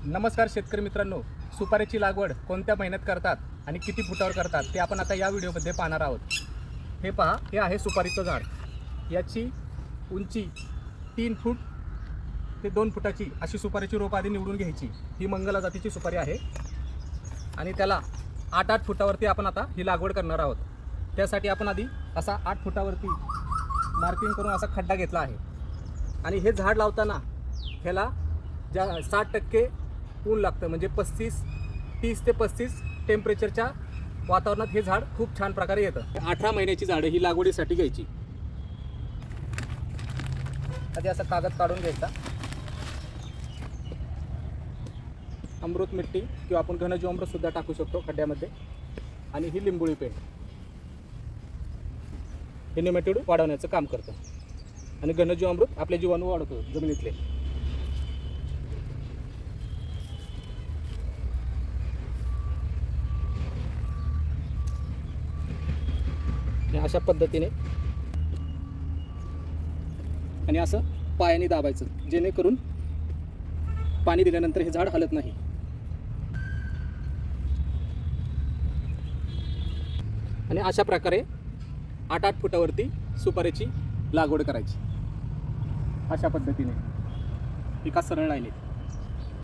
नमस्कार शेतकरी मित्रांनो, सुपारीची लागवड कोणत्या महिन्यात करतात आणि किती फुटावर करतात ते आपण आता या व्हिडिओमध्ये पाहणार आहोत. हे पहा, हे आहे सुपारीचं झाड. याची उंची 3 फूट ते 2 फुटाची अशी सुपारीची रोप आधी निवडून घ्यायची. ही मंगला जातीची सुपारी आहे आणि त्याला 8-8 फुटावरती आपण आता ही लागवड करणार आहोत. त्यासाठी आपण आधी असा 8 फुटावरती मार्किंग करून असा खड्डा घेतला आहे आणि हे झाड लावताना ह्याला 60% ऊन लागतं, म्हणजे 30 ते 35 टेम्परेचरच्या वातावरणात हे झाड खूप छान प्रकारे येतं. 18 महिन्याची झाडं ही लागवडीसाठी घ्यायची. आधी असा कागद काढून घ्यायचा. अमृत मिट्टी किंवा आपण घनजीवामृत सुद्धा टाकू शकतो खड्ड्यामध्ये. आणि ही लिंबोळी पेंट हे नेमॅटिड वाढवण्याचं काम करतं आणि घनजीवामृत आपले जीवाणू वाढवतो जमिनीतले. अशा पद्धतीने आणि असं पायाने दाबायचं, जेणेकरून पाणी दिल्यानंतर हे झाड हलत नाही. आणि अशा प्रकारे 8-8 फुटावरती सुपारीची लागवड करायची. अशा पद्धतीने एका सरळ लाईनीत.